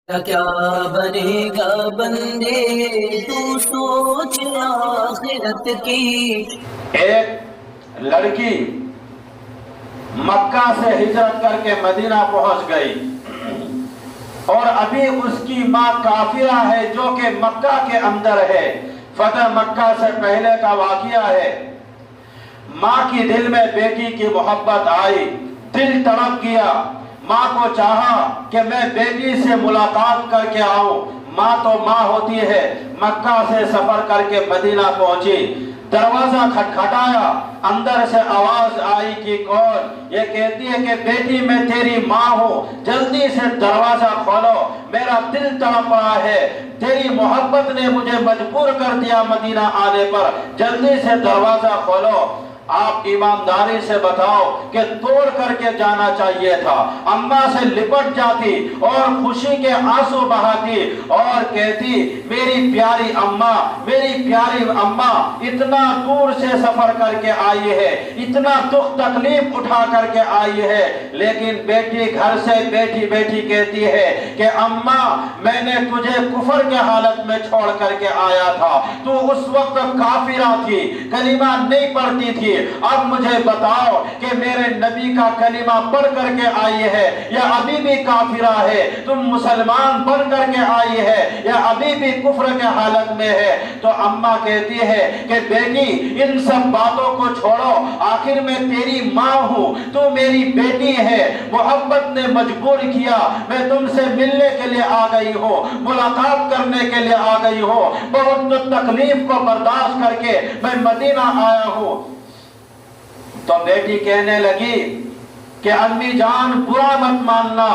کیا بنے گا بندے تو سوچ آخرت کی۔ ایک لڑکی مکہ سے ہجرت کر کے مدینہ پہنچ گئی اور ابھی اس کی ماں کافرہ ہے جو کہ مکہ کے اندر ہے۔ فتح مکہ سے پہلے کا واقعہ ہے۔ ماں کی دل میں بیٹی کی محبت آئی، دل تڑپ گیا۔ ماں کو چاہا کہ میں بیٹی سے ملاقات کر کے آؤں۔ ماں تو ماں ہوتی ہے، مکہ سے سفر کر کے مدینہ پہنچی۔ دروازہ کھٹکھٹایا، اندر سے آواز آئی کہ کون؟ یہ کہتی ہے کہ بیٹی میں تیری ماں ہوں، جلدی سے دروازہ کھولو، میرا دل تڑپ رہا ہے، تیری محبت نے مجھے مجبور کر دیا مدینہ آنے پر، جلدی سے دروازہ کھولو۔ آپ ایمانداری سے بتاؤ کہ توڑ کر کے جانا چاہیے تھا۔ اماں سے لپٹ جاتی اور خوشی کے آنسو بہاتی اور کہتی میری پیاری اماں، میری پیاری اماں اتنا دور سے سفر کر کے آئی ہے، اتنا دکھ تکلیف اٹھا کر کے آئی ہے، لیکن بیٹی گھر سے بیٹھی بیٹھی کہتی ہے کہ اماں میں نے تجھے کفر کے حالت میں چھوڑ کر کے آیا تھا، تو اس وقت کافرہ تھی، کلمہ نہیں پڑھتی تھی، اب مجھے بتاؤ کہ میرے نبی کا کلمہ پڑھ کر کے آئی ہے یا ابھی بھی کافرہ ہے؟ تم مسلمان بن کر کے آئی ہے یا ابھی بھی کفر کے حالت میں ہے؟ تو اماں کہتی ہے کہ بیٹی ان سب باتوں کو چھوڑو، آخر میں تیری ماں ہوں، تو میری بیٹی ہے، محبت نے مجبور کیا، میں تم سے ملنے کے لیے آ گئی ہوں، ملاقات کرنے کے لیے آ گئی ہوں، بہت تکلیف کو برداشت کر کے میں مدینہ آیا ہوں۔ تو بیٹی کہنے لگی کہ امی جان برا مت ماننا،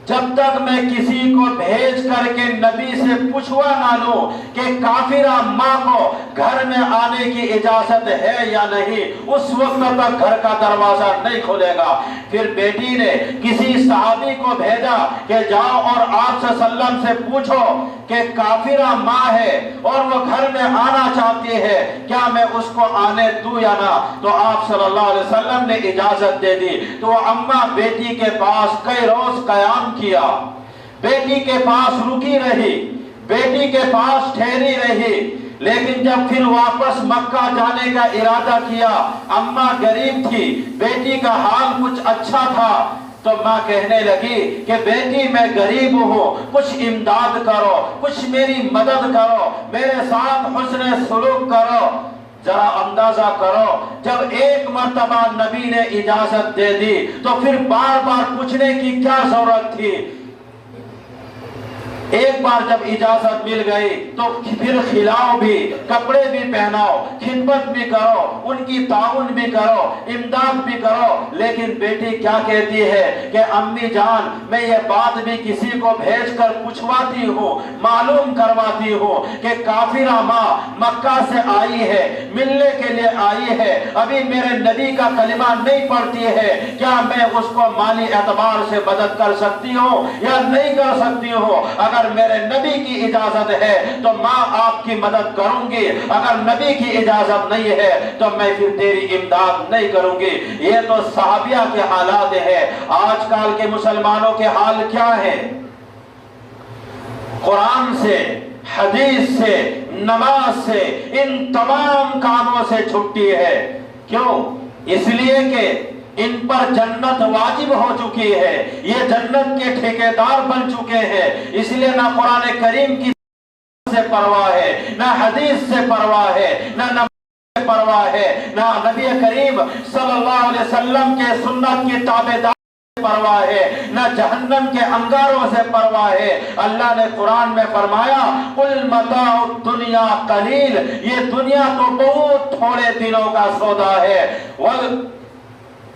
جب تک میں کسی کو بھیج کر کے نبی سے پوچھوا نہ لوں کہ کافرہ ماں کو گھر میں آنے کی اجازت ہے یا نہیں، اس وقت تک گھر کا دروازہ نہیں کھلے گا۔ پھر بیٹی نے کسی صحابی کو بھیجا کہ جاؤ اور آپ صلی اللہ علیہ وسلم سے پوچھو کہ کافرہ ماں ہے اور وہ گھر میں آنا چاہتی ہے، کیا میں اس کو آنے دوں یا نہ؟ تو آپ صلی اللہ علیہ وسلم نے اجازت دے دی۔ تو وہ اماں بیٹی کے پاس کئی روز قیام کیا، بیٹی کے پاس رکی رہی، بیٹی کے پاس ٹھہری رہی، لیکن جب پھر واپس مکہ جانے کا ارادہ کیا، اماں غریب تھی، بیٹی کا حال کچھ اچھا تھا، تو ماں کہنے لگی کہ بیٹی میں غریب ہوں، کچھ امداد کرو، کچھ میری مدد کرو، میرے ساتھ حسن سلوک کرو۔ ذرا اندازہ کرو، جب ایک مرتبہ نبی نے اجازت دے دی تو پھر بار بار پوچھنے کی کیا ضرورت تھی؟ ایک بار جب اجازت مل گئی تو پھر کھلاؤ بھی، کپڑے بھی پہناؤ، خدمت بھی کرو، ان کی تعاون بھی کرو، امداد بھی کرو۔ لیکن بیٹی کیا کہتی ہے کہ امی جان میں یہ بات بھی کسی کو بھیج کر پوچھواتی ہوں، معلوم کرواتی ہوں کہ کافرہ ماں مکہ سے آئی ہے، ملنے کے لیے آئی ہے، ابھی میرے نبی کا کلمہ نہیں پڑھتی ہے، کیا میں اس کو مالی اعتبار سے مدد کر سکتی ہوں یا نہیں کر سکتی ہوں؟ اگر میرے نبی کی اجازت ہے تو ماں آپ کی مدد کروں گی، اگر نبی کی اجازت نہیں ہے تو میں پھر تیری امداد نہیں کروں گی۔ یہ تو صحابیہ کے حالات ہیں۔ آج کل کے مسلمانوں کے حال کیا ہے؟ قرآن سے، حدیث سے، نماز سے، ان تمام کاموں سے چھٹی ہے۔ کیوں؟ اس لیے کہ ان پر جنت واجب ہو چکی ہے، یہ جنت کے ٹھیکیدار بن چکے ہیں، اس لیے نہ قرآن کریم کی سے پرواہ ہے، نہ حدیث سے پرواہ ہے، نہ نماز سے پرواہ ہے، نہ نبی کریم صلی اللہ علیہ وسلم کے سنت کی تابعداری سے پرواہ ہے، نہ جہنم کے انگاروں سے پرواہ ہے۔ اللہ نے قرآن میں فرمایا قُلْ مَتَاعُ الدُّنْيَا قَلِيلٌ، یہ دنیا تو بہت تھوڑے دنوں کا سودا ہے،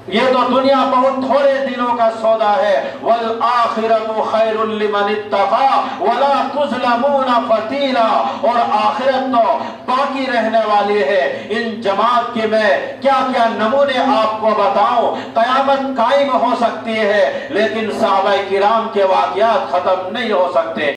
یہ تو دنیا بہت تھوڑے دنوں کا سودا ہے۔ وَالْآخِرَةُ خَيْرٌ لِمَنِ اتَّقَىٰ وَلَا تُظْلَمُونَ فَتِيلًا، اور آخرت تو باقی رہنے والی ہے۔ ان جماعت کے میں کیا کیا نمونے آپ کو بتاؤں، قیامت قائم ہو سکتی ہے لیکن صحابہ کرام کے واقعات ختم نہیں ہو سکتے۔